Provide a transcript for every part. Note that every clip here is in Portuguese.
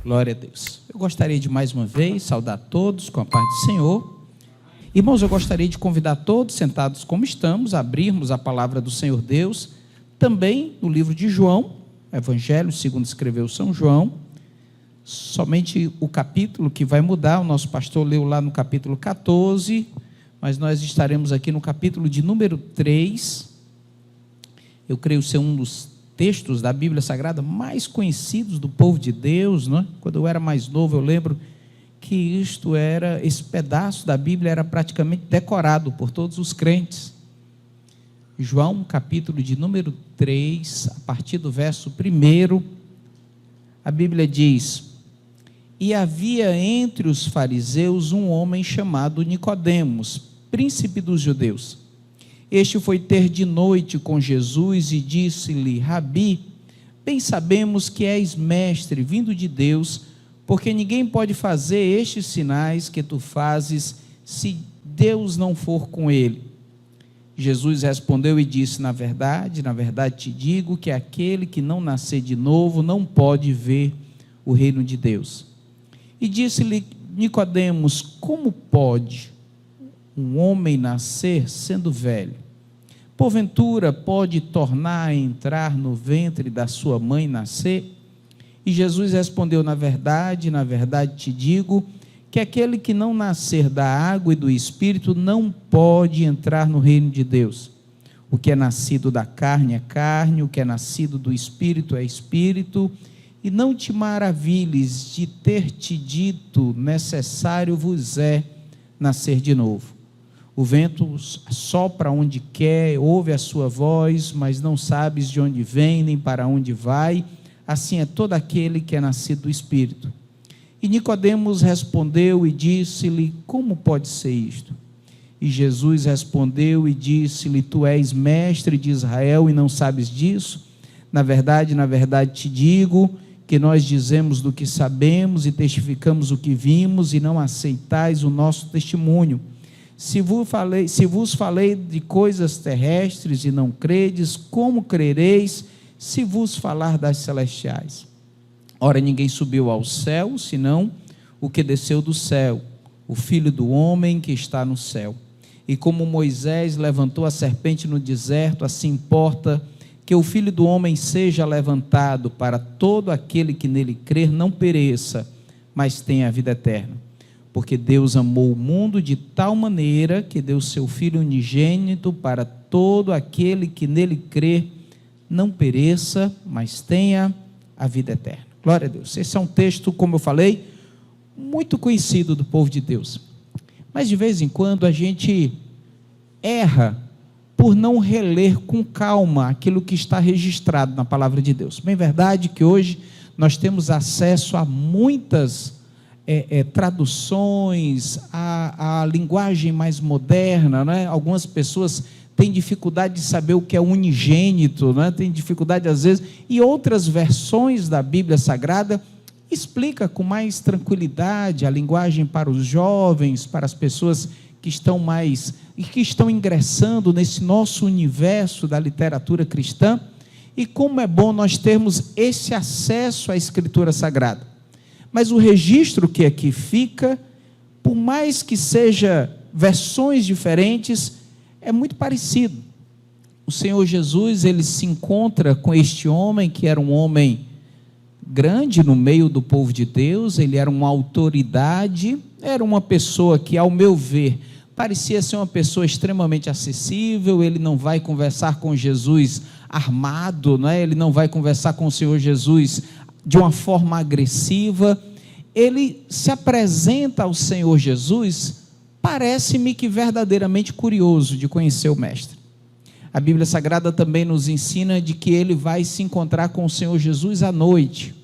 Glória a Deus. Eu gostaria de mais uma vez saudar todos com a paz do Senhor. Irmãos, eu gostaria de convidar todos, sentados como estamos, a abrirmos a palavra do Senhor Deus, também no livro de João, Evangelho segundo escreveu São João, somente o capítulo que vai mudar, o nosso pastor leu lá no capítulo 14, mas nós estaremos aqui no capítulo de número 3, eu creio ser um dos textos da Bíblia Sagrada mais conhecidos do povo de Deus, não é? Quando eu era mais novo, eu lembro que esse pedaço da Bíblia era praticamente decorado por todos os crentes. João, capítulo de número 3, a partir do verso 1, a Bíblia diz: E havia entre os fariseus um homem chamado Nicodemos, príncipe dos judeus. Este foi ter de noite com Jesus e disse-lhe: Rabi, bem sabemos que és mestre, vindo de Deus, porque ninguém pode fazer estes sinais que tu fazes, se Deus não for com ele. Jesus respondeu e disse: na verdade te digo que aquele que não nascer de novo não pode ver o reino de Deus. E disse-lhe Nicodemos: como pode um homem nascer sendo velho? Porventura pode tornar a entrar no ventre da sua mãe e nascer? E Jesus respondeu: na verdade te digo que aquele que não nascer da água e do Espírito não pode entrar no reino de Deus. O que é nascido da carne é carne, o que é nascido do Espírito é Espírito. E não te maravilhes de ter te dito: necessário vos é nascer de novo. O vento sopra onde quer, ouve a sua voz, mas não sabes de onde vem, nem para onde vai. Assim é todo aquele que é nascido do Espírito. E Nicodemos respondeu e disse-lhe: como pode ser isto? E Jesus respondeu e disse-lhe: tu és mestre de Israel e não sabes disso? Na verdade te digo que nós dizemos do que sabemos e testificamos o que vimos, e não aceitais o nosso testemunho. Se vos falei de coisas terrestres e não credes, como crereis se vos falar das celestiais? Ora, ninguém subiu ao céu, senão o que desceu do céu, o Filho do homem que está no céu. E como Moisés levantou a serpente no deserto, assim importa que o Filho do homem seja levantado, para todo aquele que nele crer não pereça, mas tenha a vida eterna. Porque Deus amou o mundo de tal maneira que deu seu Filho unigênito para todo aquele que nele crer não pereça, mas tenha a vida eterna. Glória a Deus. Esse é um texto, como eu falei, muito conhecido do povo de Deus. Mas de vez em quando a gente erra por não reler com calma aquilo que está registrado na palavra de Deus. Bem verdade que hoje nós temos acesso a muitas traduções, a linguagem mais moderna, né? Algumas pessoas têm dificuldade de saber o que é unigênito, né? Tem dificuldade às vezes, e outras versões da Bíblia Sagrada explica com mais tranquilidade a linguagem para os jovens, para as pessoas que estão ingressando nesse nosso universo da literatura cristã. E como é bom nós termos esse acesso à Escritura Sagrada. Mas o registro que aqui fica, por mais que seja versões diferentes, é muito parecido. O Senhor Jesus, ele se encontra com este homem, que era um homem grande no meio do povo de Deus, ele era uma autoridade, era uma pessoa que, ao meu ver, parecia ser uma pessoa extremamente acessível. Ele não vai conversar com Jesus armado, né? Ele não vai conversar com o Senhor Jesus de uma forma agressiva. Ele se apresenta ao Senhor Jesus, parece-me que verdadeiramente curioso de conhecer o Mestre. A Bíblia Sagrada também nos ensina de que ele vai se encontrar com o Senhor Jesus à noite.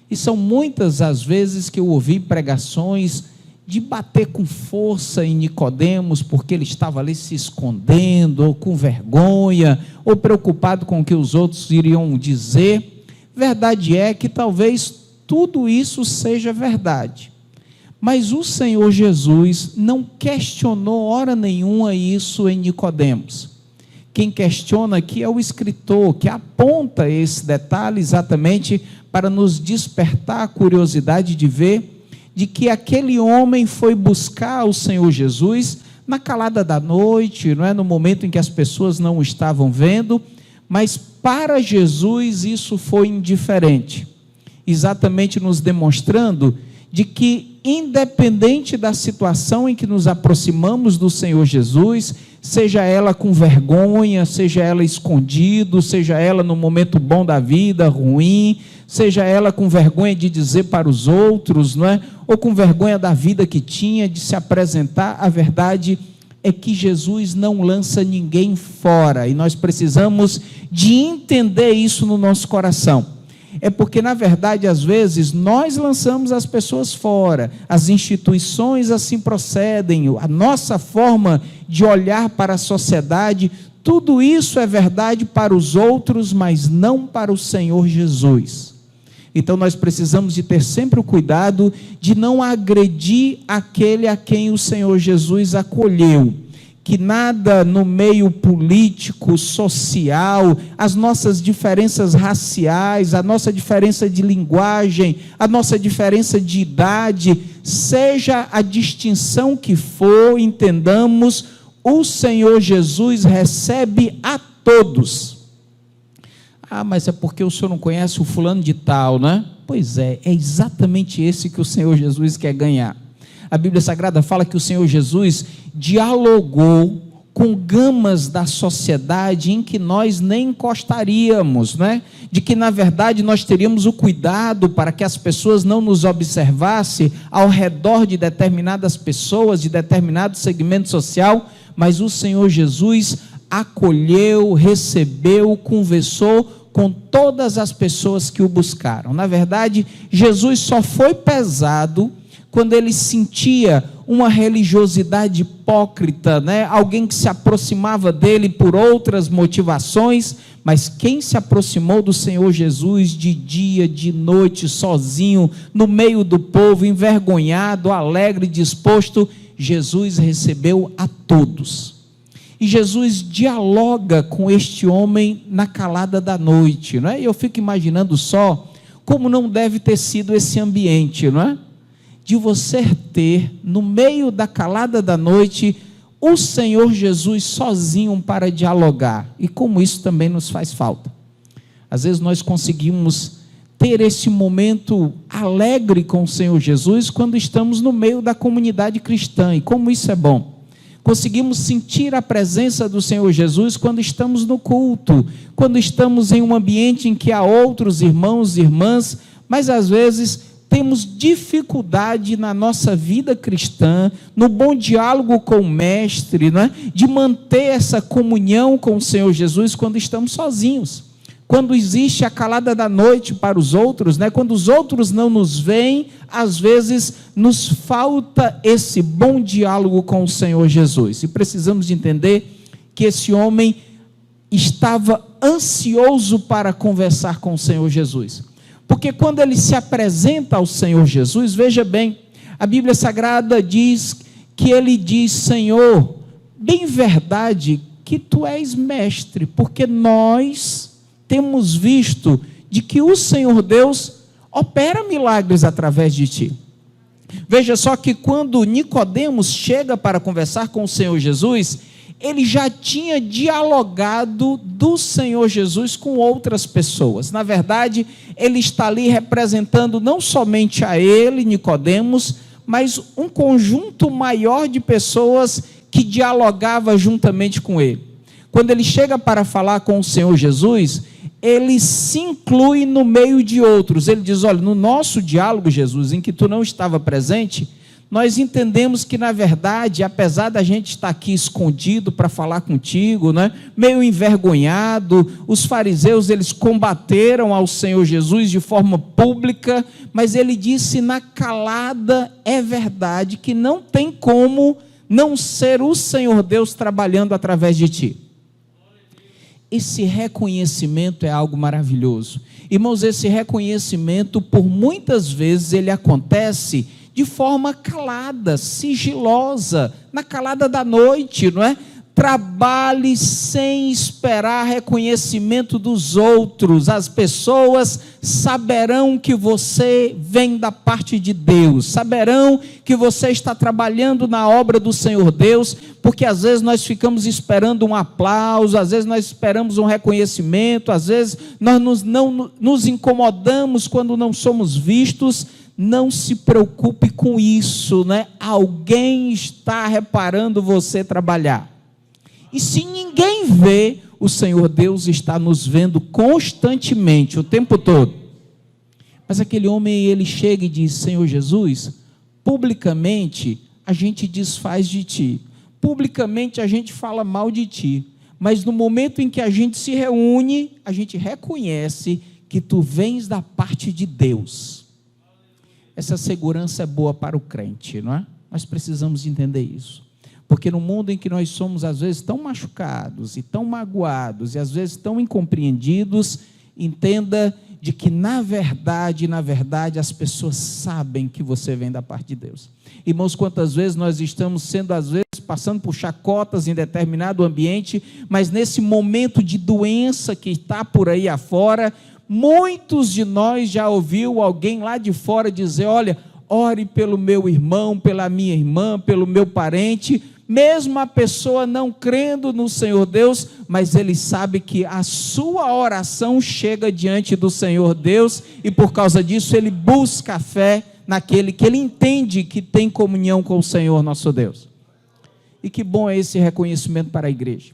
E são muitas as vezes que eu ouvi pregações de bater com força em Nicodemos, porque ele estava ali se escondendo, ou com vergonha, ou preocupado com o que os outros iriam dizer. Verdade é que talvez tudo isso seja verdade, mas o Senhor Jesus não questionou hora nenhuma isso em Nicodemos. Quem questiona aqui é o escritor, que aponta esse detalhe exatamente para nos despertar a curiosidade de ver de que aquele homem foi buscar o Senhor Jesus na calada da noite, não é? No momento em que as pessoas não o estavam vendo, mas para Jesus isso foi indiferente, exatamente nos demonstrando de que, independente da situação em que nos aproximamos do Senhor Jesus, seja ela com vergonha, seja ela escondido, seja ela no momento bom da vida, ruim, seja ela com vergonha de dizer para os outros, não é? Ou com vergonha da vida que tinha, de se apresentar, a verdade é que Jesus não lança ninguém fora, e nós precisamos de entender isso no nosso coração. É porque, na verdade, às vezes, nós lançamos as pessoas fora, as instituições assim procedem, a nossa forma de olhar para a sociedade, tudo isso é verdade para os outros, mas não para o Senhor Jesus. Então, nós precisamos de ter sempre o cuidado de não agredir aquele a quem o Senhor Jesus acolheu. Que nada no meio político, social, as nossas diferenças raciais, a nossa diferença de linguagem, a nossa diferença de idade, seja a distinção que for, entendamos, o Senhor Jesus recebe a todos. Ah, mas é porque o senhor não conhece o fulano de tal, né? Pois é exatamente esse que o Senhor Jesus quer ganhar. A Bíblia Sagrada fala que o Senhor Jesus dialogou com gamas da sociedade em que nós nem encostaríamos, né? De que, na verdade, nós teríamos o cuidado para que as pessoas não nos observassem ao redor de determinadas pessoas, de determinado segmento social, mas o Senhor Jesus acolheu, recebeu, conversou com todas as pessoas que o buscaram. Na verdade, Jesus só foi pesado quando ele sentia uma religiosidade hipócrita, né? Alguém que se aproximava dele por outras motivações, mas quem se aproximou do Senhor Jesus de dia, de noite, sozinho, no meio do povo, envergonhado, alegre, disposto, Jesus recebeu a todos. E Jesus dialoga com este homem na calada da noite, não é? E eu fico imaginando só como não deve ter sido esse ambiente, não é? De você ter, no meio da calada da noite, o Senhor Jesus sozinho para dialogar, e como isso também nos faz falta. Às vezes nós conseguimos ter esse momento alegre com o Senhor Jesus, quando estamos no meio da comunidade cristã, e como isso é bom. Conseguimos sentir a presença do Senhor Jesus quando estamos no culto, quando estamos em um ambiente em que há outros irmãos e irmãs, mas às vezes temos dificuldade na nossa vida cristã, no bom diálogo com o Mestre, né? De manter essa comunhão com o Senhor Jesus quando estamos sozinhos. Quando existe a calada da noite para os outros, né? Quando os outros não nos veem, às vezes nos falta esse bom diálogo com o Senhor Jesus. E precisamos de entender que esse homem estava ansioso para conversar com o Senhor Jesus. Porque quando ele se apresenta ao Senhor Jesus, veja bem, a Bíblia Sagrada diz que ele diz: Senhor, bem verdade que tu és mestre, porque nós temos visto de que o Senhor Deus opera milagres através de ti. Veja só que quando Nicodemos chega para conversar com o Senhor Jesus, ele já tinha dialogado do Senhor Jesus com outras pessoas. Na verdade, ele está ali representando não somente a ele, Nicodemos, mas um conjunto maior de pessoas que dialogava juntamente com ele. Quando ele chega para falar com o Senhor Jesus, ele se inclui no meio de outros. Ele diz: olha, no nosso diálogo, Jesus, em que tu não estava presente, nós entendemos que, na verdade, apesar da gente estar aqui escondido para falar contigo, né, meio envergonhado, os fariseus, eles combateram ao Senhor Jesus de forma pública, mas ele disse na calada: é verdade que não tem como não ser o Senhor Deus trabalhando através de ti. Esse reconhecimento é algo maravilhoso. Irmãos, esse reconhecimento, por muitas vezes, ele acontece de forma calada, sigilosa, na calada da noite, não é? Trabalhe sem esperar reconhecimento dos outros. As pessoas saberão que você vem da parte de Deus, saberão que você está trabalhando na obra do Senhor Deus, porque às vezes nós ficamos esperando um aplauso, às vezes nós esperamos um reconhecimento, às vezes nós não nos incomodamos quando não somos vistos. Não se preocupe com isso, né? Alguém está reparando você trabalhar. E se ninguém vê, o Senhor Deus está nos vendo constantemente, o tempo todo. Mas aquele homem, ele chega e diz: Senhor Jesus, publicamente a gente desfaz de ti, publicamente a gente fala mal de ti, mas no momento em que a gente se reúne, a gente reconhece que tu vens da parte de Deus. Essa segurança é boa para o crente, não é? Nós precisamos entender isso. Porque no mundo em que nós somos, às vezes, tão machucados e tão magoados, e às vezes tão incompreendidos, entenda de que, na verdade, as pessoas sabem que você vem da parte de Deus. Irmãos, quantas vezes nós estamos sendo, às vezes, passando por chacotas em determinado ambiente, mas nesse momento de doença que está por aí afora, muitos de nós já ouviu alguém lá de fora dizer: olha, ore pelo meu irmão, pela minha irmã, pelo meu parente. Mesmo a pessoa não crendo no Senhor Deus, mas ele sabe que a sua oração chega diante do Senhor Deus, e por causa disso ele busca a fé naquele que ele entende que tem comunhão com o Senhor nosso Deus. E que bom é esse reconhecimento para a igreja.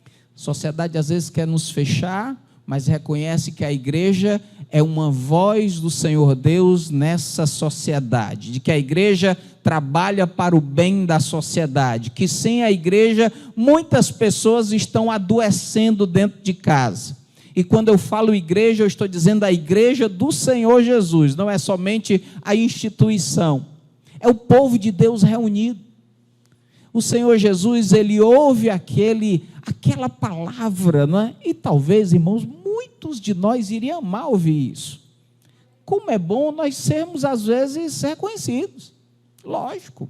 A sociedade às vezes quer nos fechar, mas reconhece que a igreja é uma voz do Senhor Deus nessa sociedade, de que a igreja trabalha para o bem da sociedade, que sem a igreja muitas pessoas estão adoecendo dentro de casa. E quando eu falo igreja, eu estou dizendo a igreja do Senhor Jesus, não é somente a instituição, é o povo de Deus reunido. O Senhor Jesus, ele ouve aquela palavra, não é? E talvez, irmãos, muitos de nós iriam amar ouvir isso. Como é bom nós sermos, às vezes, reconhecidos. Lógico.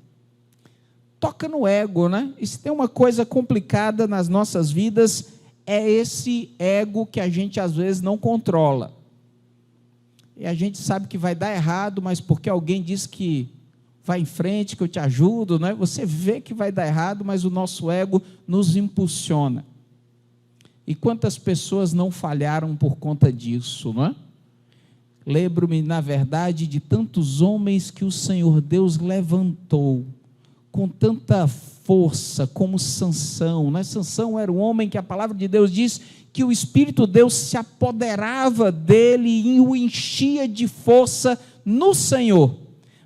Toca no ego, né? E se tem uma coisa complicada nas nossas vidas, é esse ego que a gente, às vezes, não controla. E a gente sabe que vai dar errado, mas porque alguém disse que vai em frente, que eu te ajudo, né? Você vê que vai dar errado, mas o nosso ego nos impulsiona. E quantas pessoas não falharam por conta disso, não é? Lembro-me, na verdade, de tantos homens que o Senhor Deus levantou com tanta força, como Sansão, né? Sansão era um homem que a palavra de Deus diz que o Espírito de Deus se apoderava dele e o enchia de força no Senhor.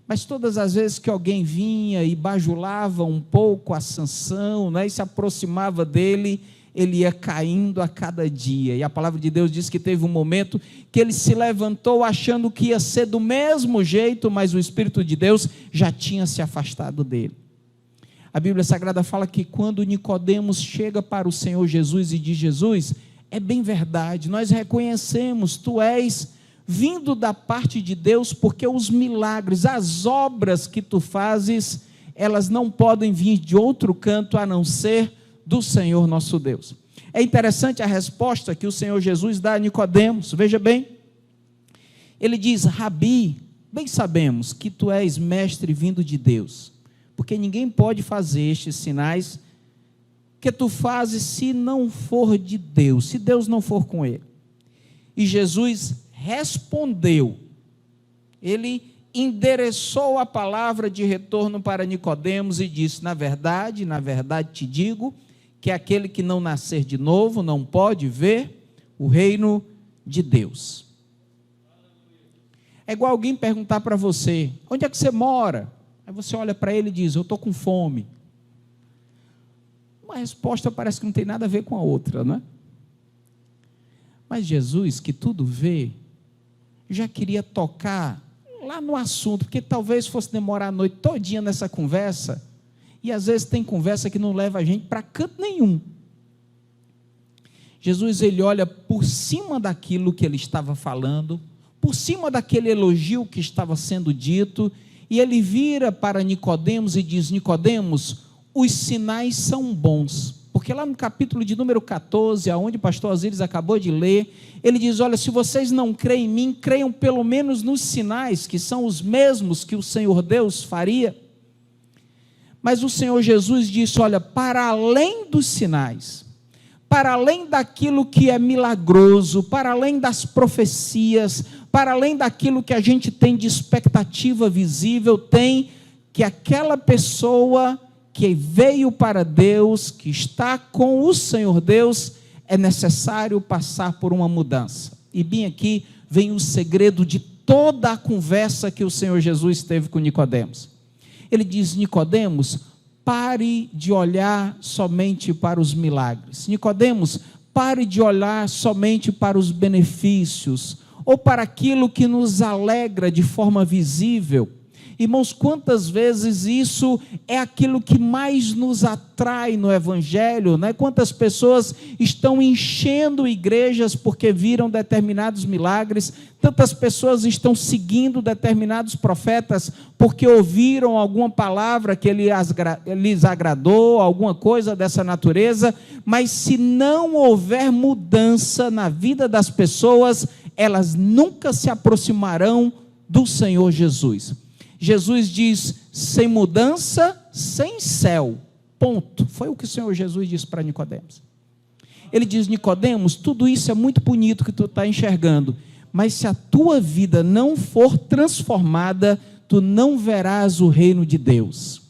Mas todas as vezes que alguém vinha e bajulava um pouco a Sansão, né, e se aproximava dele, ele ia caindo a cada dia. E a palavra de Deus diz que teve um momento que ele se levantou achando que ia ser do mesmo jeito, mas o Espírito de Deus já tinha se afastado dele. A Bíblia Sagrada fala que quando Nicodemos chega para o Senhor Jesus e diz: Jesus, é bem verdade, nós reconhecemos, tu és vindo da parte de Deus, porque os milagres, as obras que tu fazes, elas não podem vir de outro canto a não ser do Senhor nosso Deus. É interessante a resposta que o Senhor Jesus dá a Nicodemos. Veja bem, ele diz: Rabi, bem sabemos que tu és mestre vindo de Deus, porque ninguém pode fazer estes sinais que tu fazes se não for de Deus, se Deus não for com ele. E Jesus respondeu, ele endereçou a palavra de retorno para Nicodemos e disse: na verdade te digo, que aquele que não nascer de novo não pode ver o reino de Deus. É igual alguém perguntar para você: onde é que você mora? Aí você olha para ele e diz: eu estou com fome. Uma resposta parece que não tem nada a ver com a outra, não é? Mas Jesus, que tudo vê, já queria tocar lá no assunto, porque talvez fosse demorar a noite todinha nessa conversa, e às vezes tem conversa que não leva a gente para canto nenhum. Jesus, ele olha por cima daquilo que ele estava falando, por cima daquele elogio que estava sendo dito, e ele vira para Nicodemos e diz: Nicodemos, os sinais são bons. Porque lá no capítulo de número 14, aonde o pastor Osíris acabou de ler, ele diz: olha, se vocês não creem em mim, creiam pelo menos nos sinais, que são os mesmos que o Senhor Deus faria. Mas o Senhor Jesus disse: olha, para além dos sinais, para além daquilo que é milagroso, para além das profecias, para além daquilo que a gente tem de expectativa visível, tem que aquela pessoa que veio para Deus, que está com o Senhor Deus, é necessário passar por uma mudança. E bem aqui vem o segredo de toda a conversa que o Senhor Jesus teve com Nicodemos. Ele diz: Nicodemos, pare de olhar somente para os milagres. Nicodemos, pare de olhar somente para os benefícios, ou para aquilo que nos alegra de forma visível. Irmãos, quantas vezes isso é aquilo que mais nos atrai no Evangelho, né? Quantas pessoas estão enchendo igrejas porque viram determinados milagres, tantas pessoas estão seguindo determinados profetas porque ouviram alguma palavra que lhes agradou, alguma coisa dessa natureza, mas se não houver mudança na vida das pessoas, elas nunca se aproximarão do Senhor Jesus. Jesus diz: sem mudança, sem céu, ponto. Foi o que o Senhor Jesus disse para Nicodemos. Ele diz: Nicodemos, tudo isso é muito bonito que tu está enxergando, mas se a tua vida não for transformada, tu não verás o reino de Deus.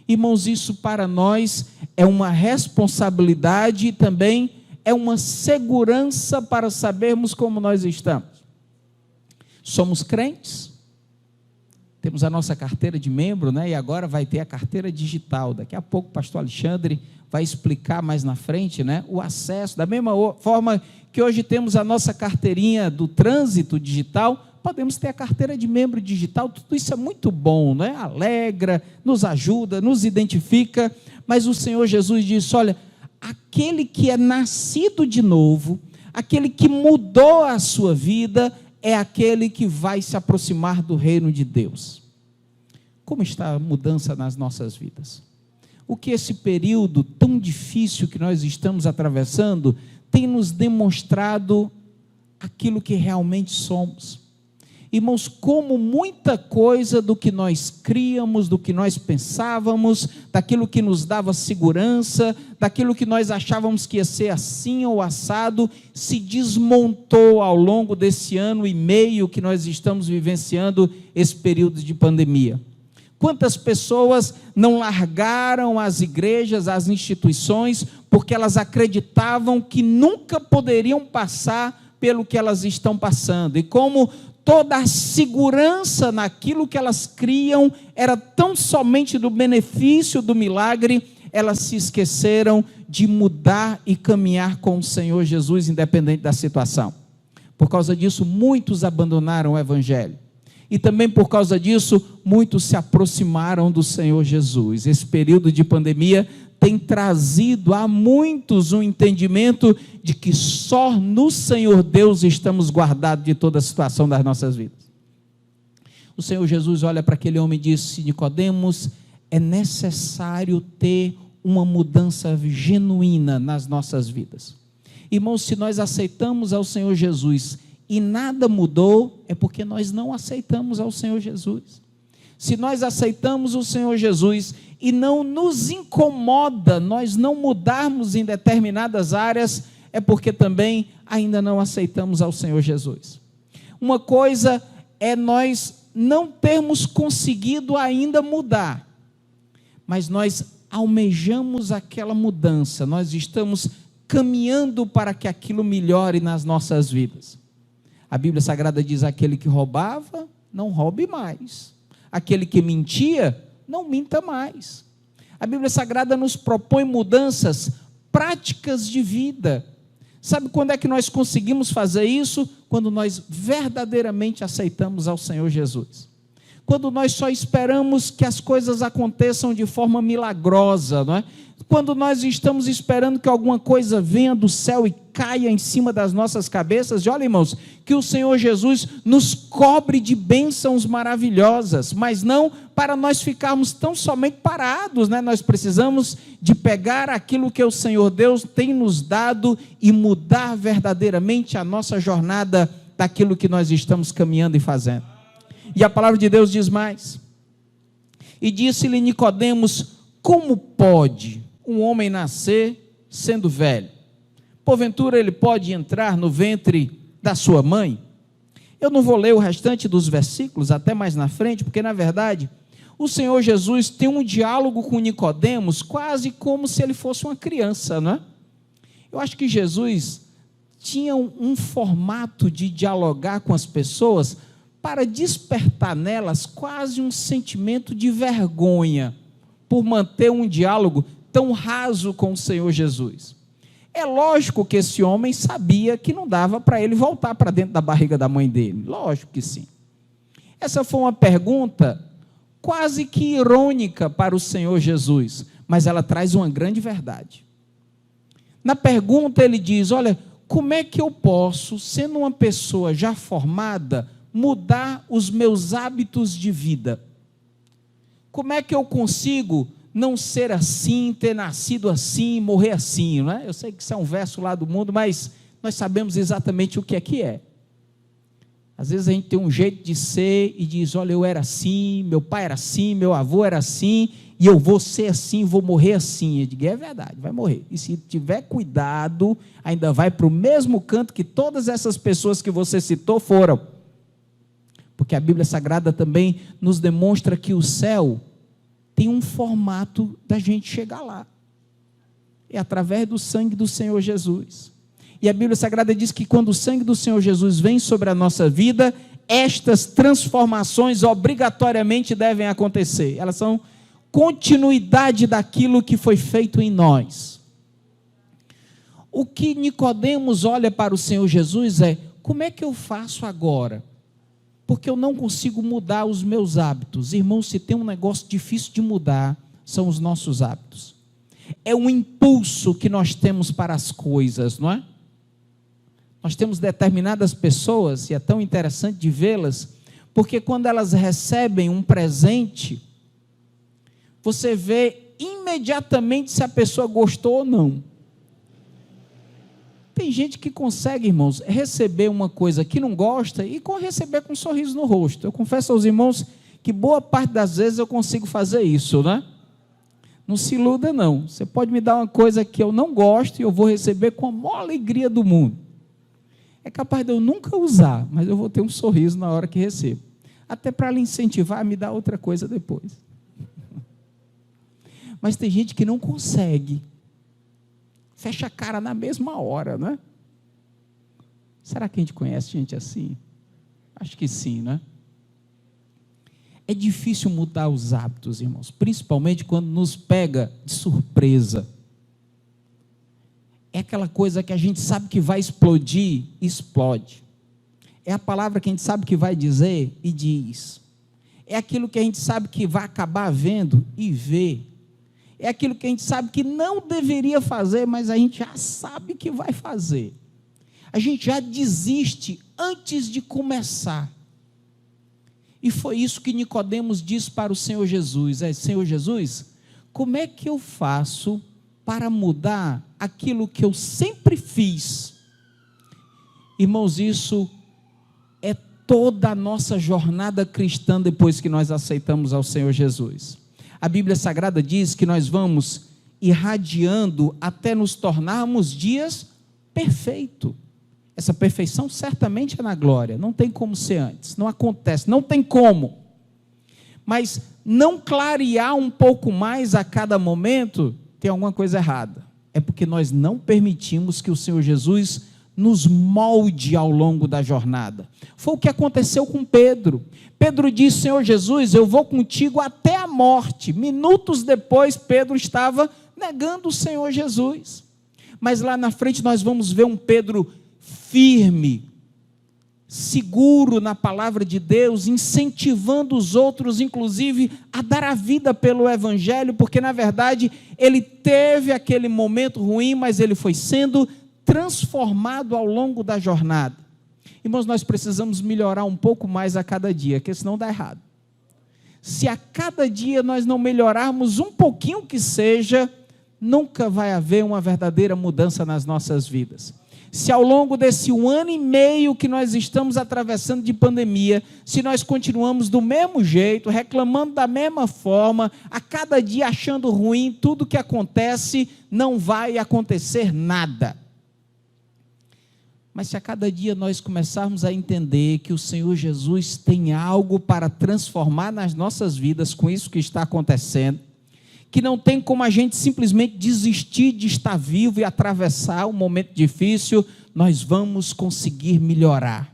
Irmãos, isso para nós é uma responsabilidade e também é uma segurança para sabermos como nós estamos. Somos crentes, temos a nossa carteira de membro, né? E agora vai ter a carteira digital. Daqui a pouco o pastor Alexandre vai explicar mais na frente, né? O acesso, da mesma forma que hoje temos a nossa carteirinha do trânsito digital, podemos ter a carteira de membro digital. Tudo isso é muito bom, né? Alegra, nos ajuda, nos identifica, mas o Senhor Jesus disse: olha, aquele que é nascido de novo, aquele que mudou a sua vida, é aquele que vai se aproximar do reino de Deus. Como está a mudança nas nossas vidas? O que esse período tão difícil que nós estamos atravessando tem nos demonstrado aquilo que realmente somos. Irmãos, como muita coisa do que nós críamos, do que nós pensávamos, daquilo que nos dava segurança, daquilo que nós achávamos que ia ser assim ou assado, se desmontou ao longo desse ano e meio que nós estamos vivenciando esse período de pandemia. Quantas pessoas não largaram as igrejas, as instituições, porque elas acreditavam que nunca poderiam passar pelo que elas estão passando, e como toda a segurança naquilo que elas criam era tão somente do benefício do milagre, elas se esqueceram de mudar e caminhar com o Senhor Jesus, independente da situação. Por causa disso, muitos abandonaram o Evangelho. E também por causa disso, muitos se aproximaram do Senhor Jesus. Esse período de pandemia tem trazido a muitos um entendimento de que só no Senhor Deus estamos guardados de toda a situação das nossas vidas. O Senhor Jesus olha para aquele homem e disse: Nicodemos, é necessário ter uma mudança genuína nas nossas vidas. Irmãos, se nós aceitamos ao Senhor Jesus e nada mudou, é porque nós não aceitamos ao Senhor Jesus. Se nós aceitamos o Senhor Jesus e não nos incomoda nós não mudarmos em determinadas áreas, é porque também ainda não aceitamos ao Senhor Jesus. Uma coisa é nós não termos conseguido ainda mudar, mas nós almejamos aquela mudança, nós estamos caminhando para que aquilo melhore nas nossas vidas. A Bíblia Sagrada diz: aquele que roubava, não roube mais. Aquele que mentia, não minta mais. A Bíblia Sagrada nos propõe mudanças práticas de vida. Sabe quando é que nós conseguimos fazer isso? Quando nós verdadeiramente aceitamos ao Senhor Jesus. Quando nós só esperamos que as coisas aconteçam de forma milagrosa, não é? Quando nós estamos esperando que alguma coisa venha do céu e caia em cima das nossas cabeças. E olha, irmãos, que o Senhor Jesus nos cobre de bênçãos maravilhosas, mas não para nós ficarmos tão somente parados, né? Nós precisamos de pegar aquilo que o Senhor Deus tem nos dado e mudar verdadeiramente a nossa jornada daquilo que nós estamos caminhando e fazendo. E a palavra de Deus diz mais. E disse-lhe Nicodemos: como pode um homem nascer sendo velho? Porventura ele pode entrar no ventre da sua mãe? Eu não vou ler o restante dos versículos até mais na frente, porque na verdade o Senhor Jesus tem um diálogo com Nicodemos quase como se ele fosse uma criança, não é? Eu acho que Jesus tinha um formato de dialogar com as pessoas para despertar nelas quase um sentimento de vergonha por manter um diálogo tão raso com o Senhor Jesus. É lógico que esse homem sabia que não dava para ele voltar para dentro da barriga da mãe dele. Lógico que sim. Essa foi uma pergunta quase que irônica para o Senhor Jesus, mas ela traz uma grande verdade. Na pergunta ele diz: olha, como é que eu posso, sendo uma pessoa já formada, mudar os meus hábitos de vida? Como é que eu consigo não ser assim, ter nascido assim, morrer assim, não é? Eu sei que isso é um verso lá do mundo, mas nós sabemos exatamente o que é. Às vezes a gente tem um jeito de ser e diz: olha, eu era assim, meu pai era assim, meu avô era assim, e eu vou ser assim, vou morrer assim. Eu digo: é verdade, vai morrer. E se tiver cuidado, ainda vai para o mesmo canto que todas essas pessoas que você citou foram. Porque a Bíblia Sagrada também nos demonstra que o céu tem um formato da gente chegar lá. É através do sangue do Senhor Jesus. E a Bíblia Sagrada diz que quando o sangue do Senhor Jesus vem sobre a nossa vida, estas transformações obrigatoriamente devem acontecer. Elas são continuidade daquilo que foi feito em nós. O que Nicodemos olha para o Senhor Jesus é: como é que eu faço agora? Porque eu não consigo mudar os meus hábitos. Irmãos, se tem um negócio difícil de mudar, são os nossos hábitos. É um impulso que nós temos para as coisas, não é? Nós temos determinadas pessoas, e é tão interessante de vê-las, porque quando elas recebem um presente, você vê imediatamente se a pessoa gostou ou não. Tem gente que consegue, irmãos, receber uma coisa que não gosta e receber com um sorriso no rosto. Eu confesso aos irmãos que boa parte das vezes eu consigo fazer isso, né? Não se iluda não. Você pode me dar uma coisa que eu não gosto e eu vou receber com a maior alegria do mundo. É capaz de eu nunca usar, mas eu vou ter um sorriso na hora que recebo. Até para lhe incentivar a me dar outra coisa depois. Mas tem gente que não consegue. Fecha a cara na mesma hora, não é? Será que a gente conhece gente assim? Acho que sim, não é? É difícil mudar os hábitos, irmãos, principalmente quando nos pega de surpresa. É aquela coisa que a gente sabe que vai explodir, explode. É a palavra que a gente sabe que vai dizer e diz. É aquilo que a gente sabe que vai acabar vendo e vê. É aquilo que a gente sabe que não deveria fazer, mas a gente já sabe que vai fazer. A gente já desiste antes de começar. E foi isso que Nicodemos disse para o Senhor Jesus: Senhor Jesus, como é que eu faço para mudar aquilo que eu sempre fiz? Irmãos, isso é toda a nossa jornada cristã depois que nós aceitamos ao Senhor Jesus. A Bíblia Sagrada diz que nós vamos irradiando até nos tornarmos dias perfeitos. Essa perfeição certamente é na glória, não tem como ser antes, não acontece, não tem como. Mas não clarear um pouco mais a cada momento, tem alguma coisa errada. É porque nós não permitimos que o Senhor Jesus nos molde ao longo da jornada. Foi o que aconteceu com Pedro. Pedro disse: Senhor Jesus, eu vou contigo até a morte. Minutos depois, Pedro estava negando o Senhor Jesus. Mas lá na frente nós vamos ver um Pedro firme, seguro na palavra de Deus, incentivando os outros, inclusive, a dar a vida pelo Evangelho, porque na verdade ele teve aquele momento ruim, mas ele foi sendo transformado ao longo da jornada. Irmãos, nós precisamos melhorar um pouco mais a cada dia, porque senão dá errado. Se a cada dia nós não melhorarmos um pouquinho que seja, nunca vai haver uma verdadeira mudança nas nossas vidas. Se ao longo desse 1 ano e meio que nós estamos atravessando de pandemia, se nós continuamos do mesmo jeito, reclamando da mesma forma, a cada dia achando ruim tudo que acontece, não vai acontecer nada. Mas se a cada dia nós começarmos a entender que o Senhor Jesus tem algo para transformar nas nossas vidas com isso que está acontecendo, que não tem como a gente simplesmente desistir de estar vivo e atravessar um momento difícil, nós vamos conseguir melhorar.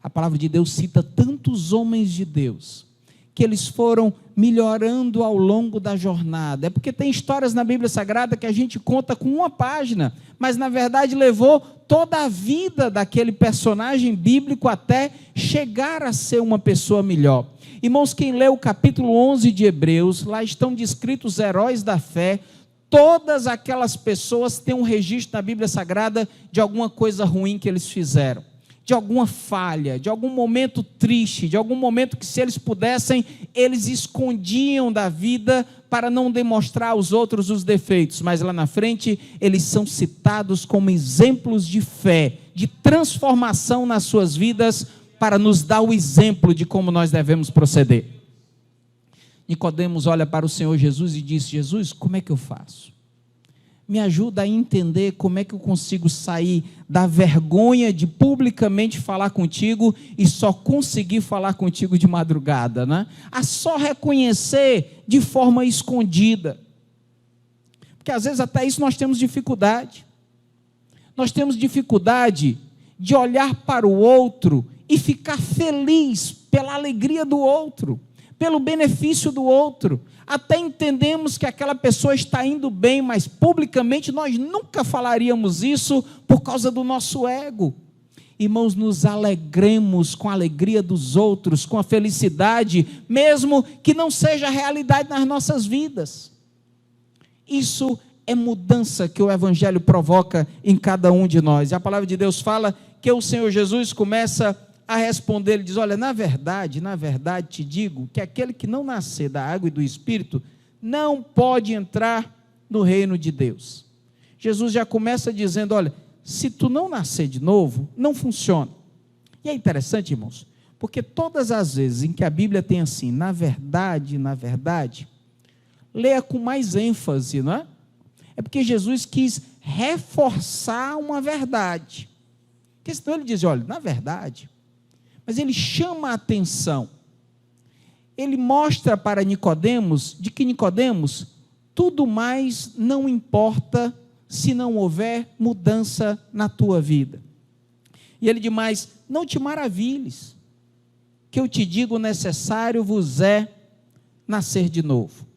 A palavra de Deus cita tantos homens de Deus, que eles foram melhorando ao longo da jornada. É porque tem histórias na Bíblia Sagrada que a gente conta com uma página, mas na verdade levou toda a vida daquele personagem bíblico até chegar a ser uma pessoa melhor. Irmãos, quem lê o capítulo 11 de Hebreus, lá estão descritos os heróis da fé. Todas aquelas pessoas têm um registro na Bíblia Sagrada de alguma coisa ruim que eles fizeram, de alguma falha, de algum momento triste, de algum momento que, se eles pudessem, eles escondiam da vida para não demonstrar aos outros os defeitos, mas lá na frente eles são citados como exemplos de fé, de transformação nas suas vidas, para nos dar o exemplo de como nós devemos proceder. Nicodemos olha para o Senhor Jesus e diz: Jesus, como é que eu faço? Me ajuda a entender como é que eu consigo sair da vergonha de publicamente falar contigo e só conseguir falar contigo de madrugada, né? A só reconhecer de forma escondida. Porque às vezes até isso nós temos dificuldade. Nós temos dificuldade de olhar para o outro e ficar feliz pela alegria do outro, pelo benefício do outro. Até entendemos que aquela pessoa está indo bem, mas publicamente nós nunca falaríamos isso por causa do nosso ego. Irmãos, nos alegremos com a alegria dos outros, com a felicidade, mesmo que não seja realidade nas nossas vidas. Isso é mudança que o Evangelho provoca em cada um de nós. E a palavra de Deus fala que o Senhor Jesus começa a responder, ele diz: olha, na verdade te digo que aquele que não nascer da água e do Espírito não pode entrar no reino de Deus. Jesus já começa dizendo: olha, se tu não nascer de novo, não funciona. E é interessante, irmãos, porque todas as vezes em que a Bíblia tem assim, na verdade, leia com mais ênfase, não é? É porque Jesus quis reforçar uma verdade. Porque senão ele diz: olha, na verdade. Mas ele chama a atenção, ele mostra para Nicodemos, de que Nicodemos, tudo mais não importa se não houver mudança na tua vida. E ele diz mais: não te maravilhes, que eu te digo, necessário vos é nascer de novo.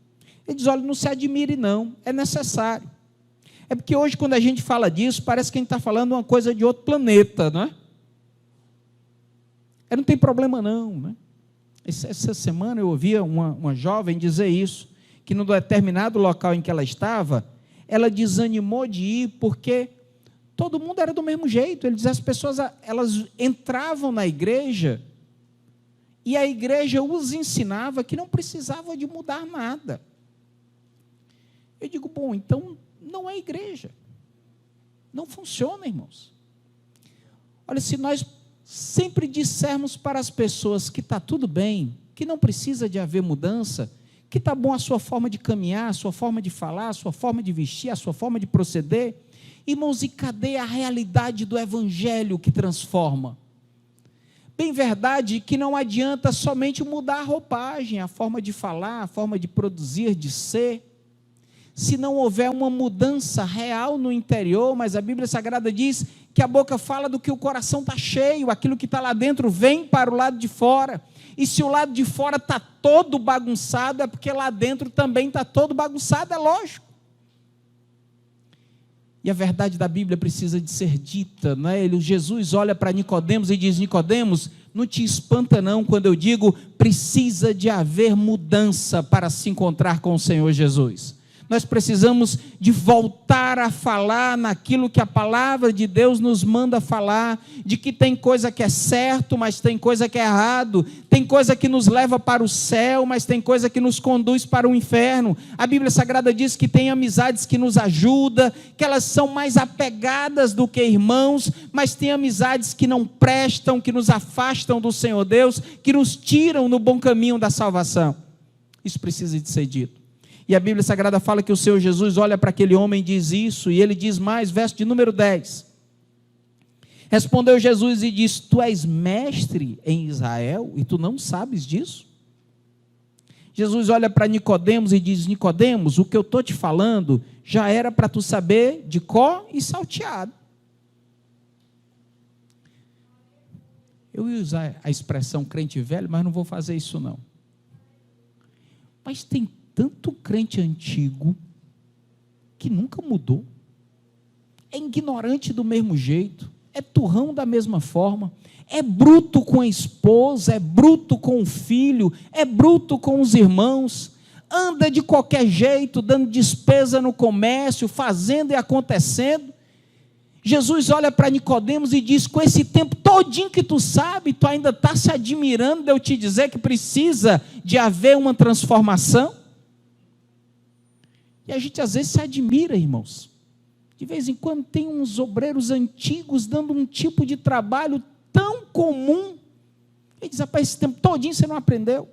Ele diz: olha, não se admire não, é necessário. É porque hoje quando a gente fala disso, parece que a gente está falando uma coisa de outro planeta, não é? Não tem problema não, né? Essa semana eu ouvia uma jovem dizer isso, que no determinado local em que ela estava, ela desanimou de ir porque todo mundo era do mesmo jeito. Ele diz: as pessoas, elas entravam na igreja e a igreja os ensinava que não precisava de mudar nada. Eu digo: bom, então não é igreja, não funciona, irmãos. Olha, se nós sempre dissermos para as pessoas que está tudo bem, que não precisa de haver mudança, que está bom a sua forma de caminhar, a sua forma de falar, a sua forma de vestir, a sua forma de proceder, irmãos, e cadê a realidade do Evangelho que transforma? Bem verdade que não adianta somente mudar a roupagem, a forma de falar, a forma de produzir, de ser, se não houver uma mudança real no interior. Mas a Bíblia Sagrada diz que a boca fala do que o coração está cheio, aquilo que está lá dentro vem para o lado de fora, e se o lado de fora está todo bagunçado, é porque lá dentro também está todo bagunçado, é lógico. E a verdade da Bíblia precisa de ser dita, não é? Jesus olha para Nicodemos e diz: Nicodemos, não te espanta não quando eu digo precisa de haver mudança para se encontrar com o Senhor Jesus. Nós precisamos de voltar a falar naquilo que a palavra de Deus nos manda falar, de que tem coisa que é certo, mas tem coisa que é errado, tem coisa que nos leva para o céu, mas tem coisa que nos conduz para o inferno. A Bíblia Sagrada diz que tem amizades que nos ajudam, que elas são mais apegadas do que irmãos, mas tem amizades que não prestam, que nos afastam do Senhor Deus, que nos tiram no bom caminho da salvação. Isso precisa de ser dito. E a Bíblia Sagrada fala que o Senhor Jesus olha para aquele homem e diz isso, e ele diz mais, verso de número 10. Respondeu Jesus e disse: tu és mestre em Israel e tu não sabes disso? Jesus olha para Nicodemos e diz: Nicodemos, o que eu estou te falando já era para tu saber de cor e salteado. Eu ia usar a expressão crente velho, mas não vou fazer isso não. Mas tem tanto crente antigo que nunca mudou, é ignorante do mesmo jeito, é turrão da mesma forma, é bruto com a esposa, é bruto com o filho, é bruto com os irmãos, anda de qualquer jeito, dando despesa no comércio, fazendo e acontecendo. Jesus olha para Nicodemos e diz: com esse tempo todinho que tu sabe, tu ainda está se admirando de eu te dizer que precisa de haver uma transformação? E a gente às vezes se admira, irmãos. De vez em quando tem uns obreiros antigos dando um tipo de trabalho tão comum. Ele diz: rapaz, esse tempo todinho você não aprendeu?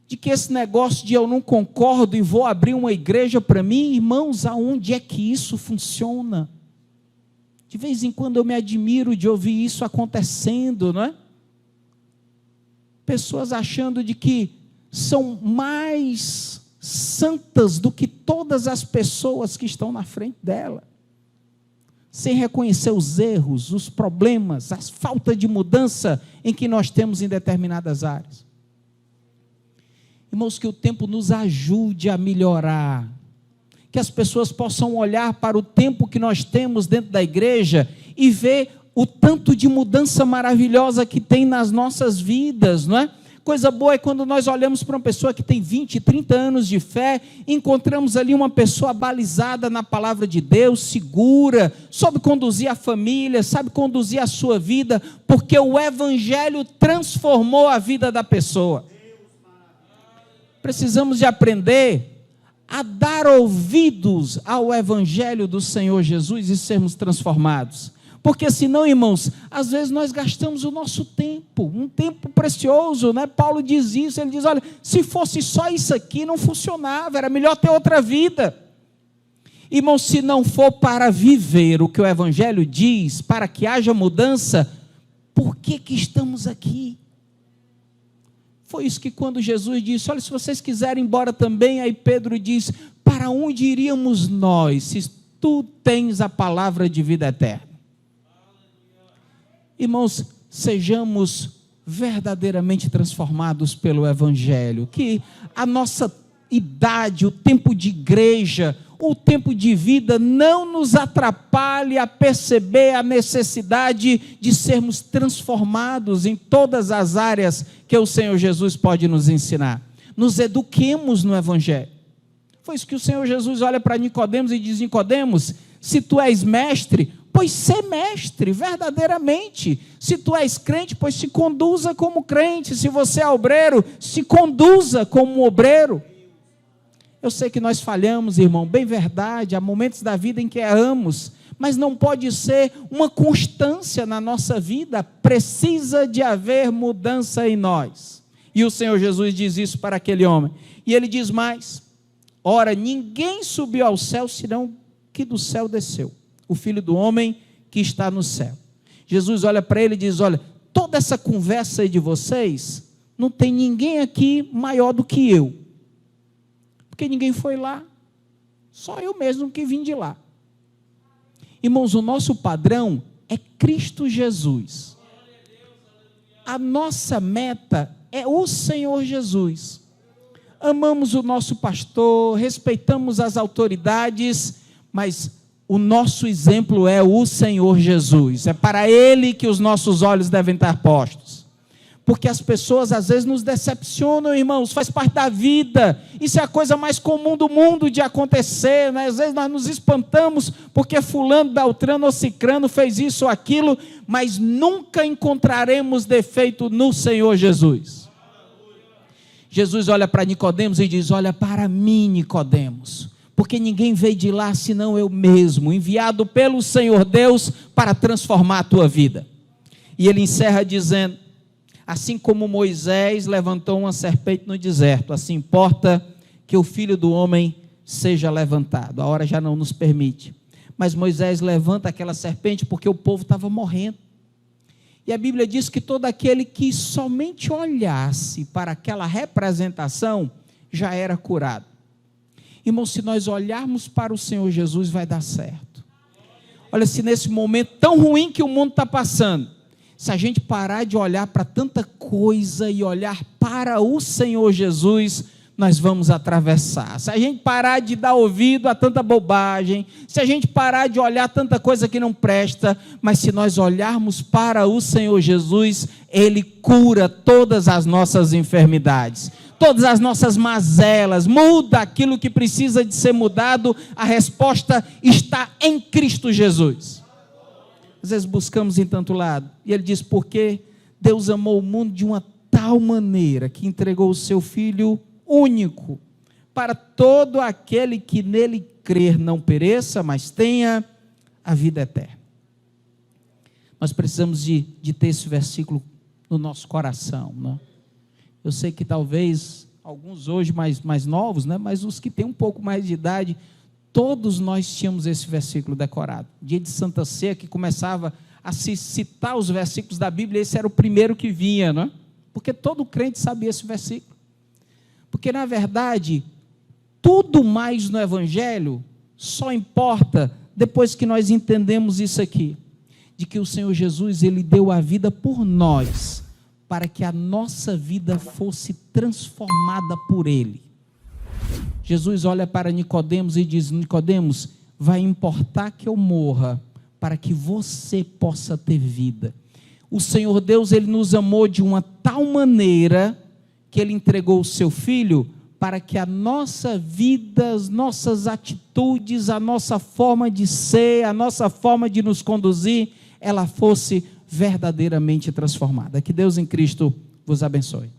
De que esse negócio de eu não concordo e vou abrir uma igreja para mim, irmãos, aonde é que isso funciona? De vez em quando eu me admiro de ouvir isso acontecendo, não é? Pessoas achando de que são mais santas do que todas as pessoas que estão na frente dela, sem reconhecer os erros, os problemas, as faltas de mudança em que nós temos em determinadas áreas. Irmãos, que o tempo nos ajude a melhorar, que as pessoas possam olhar para o tempo que nós temos dentro da igreja e ver o tanto de mudança maravilhosa que tem nas nossas vidas, não é? Coisa boa é quando nós olhamos para uma pessoa que tem 20, 30 anos de fé, encontramos ali uma pessoa balizada na palavra de Deus, segura, sabe conduzir a família, sabe conduzir a sua vida, porque o Evangelho transformou a vida da pessoa. Precisamos de aprender a dar ouvidos ao Evangelho do Senhor Jesus e sermos transformados. Porque senão, irmãos, às vezes nós gastamos o nosso tempo, um tempo precioso, né? Paulo diz isso, ele diz: olha, se fosse só isso aqui não funcionava, era melhor ter outra vida. Irmãos, se não for para viver o que o Evangelho diz, para que haja mudança, por que estamos aqui? Foi isso que quando Jesus disse: olha, se vocês quiserem ir embora também, aí Pedro diz: para onde iríamos nós, se tu tens a palavra de vida eterna? Irmãos, sejamos verdadeiramente transformados pelo Evangelho, que a nossa idade, o tempo de igreja, o tempo de vida não nos atrapalhe a perceber a necessidade de sermos transformados em todas as áreas que o Senhor Jesus pode nos ensinar. Nos eduquemos no Evangelho. Foi isso que o Senhor Jesus olha para Nicodemos e diz: Nicodemos, se tu és mestre, pois sê mestre, verdadeiramente. Se tu és crente, pois se conduza como crente. Se você é obreiro, se conduza como obreiro. Eu sei que nós falhamos, irmão, bem verdade, há momentos da vida em que erramos, mas não pode ser uma constância na nossa vida, precisa de haver mudança em nós. E o Senhor Jesus diz isso para aquele homem. E ele diz mais: ora, ninguém subiu ao céu, senão que do céu desceu, o Filho do Homem que está no céu. Jesus olha para ele e diz: olha, toda essa conversa aí de vocês, não tem ninguém aqui maior do que eu, porque ninguém foi lá, só eu mesmo que vim de lá. Irmãos, o nosso padrão é Cristo Jesus. A nossa meta é o Senhor Jesus. Amamos o nosso pastor, respeitamos as autoridades, mas o nosso exemplo é o Senhor Jesus. É para Ele que os nossos olhos devem estar postos. Porque as pessoas às vezes nos decepcionam, irmãos, faz parte da vida. Isso é a coisa mais comum do mundo de acontecer, né? Às vezes nós nos espantamos porque fulano, beltrano ou cicrano fez isso ou aquilo, mas nunca encontraremos defeito no Senhor Jesus. Jesus olha para Nicodemos e diz: olha para mim, Nicodemos, porque ninguém veio de lá senão eu mesmo, enviado pelo Senhor Deus para transformar a tua vida. E ele encerra dizendo: assim como Moisés levantou uma serpente no deserto, assim importa que o Filho do Homem seja levantado. A hora já não nos permite, mas Moisés levanta aquela serpente porque o povo estava morrendo. E a Bíblia diz que todo aquele que somente olhasse para aquela representação já era curado. Irmão, se nós olharmos para o Senhor Jesus, vai dar certo. Olha, se nesse momento tão ruim que o mundo está passando, se a gente parar de olhar para tanta coisa e olhar para o Senhor Jesus, nós vamos atravessar. Se a gente parar de dar ouvido a tanta bobagem, se a gente parar de olhar tanta coisa que não presta, mas se nós olharmos para o Senhor Jesus, Ele cura todas as nossas enfermidades, todas as nossas mazelas, muda aquilo que precisa de ser mudado. A resposta está em Cristo Jesus. Às vezes buscamos em tanto lado, e ele diz: porque Deus amou o mundo de uma tal maneira que entregou o seu Filho único, para todo aquele que nele crer não pereça, mas tenha a vida eterna. Nós precisamos de ter esse versículo no nosso coração, né? Eu sei que talvez alguns hoje mais novos, né? Mas os que têm um pouco mais de idade, todos nós tínhamos esse versículo decorado. Dia de Santa Ceia, que começava a se citar os versículos da Bíblia, esse era o primeiro que vinha, né? Porque todo crente sabia esse versículo. Porque, na verdade, tudo mais no Evangelho só importa depois que nós entendemos isso aqui, de que o Senhor Jesus, Ele deu a vida por nós, para que a nossa vida fosse transformada por Ele. Jesus olha para Nicodemos e diz: Nicodemos, vai importar que eu morra, para que você possa ter vida. O Senhor Deus, Ele nos amou de uma tal maneira que Ele entregou o seu Filho para que a nossa vida, as nossas atitudes, a nossa forma de ser, a nossa forma de nos conduzir, ela fosse verdadeiramente transformada. Que Deus em Cristo vos abençoe.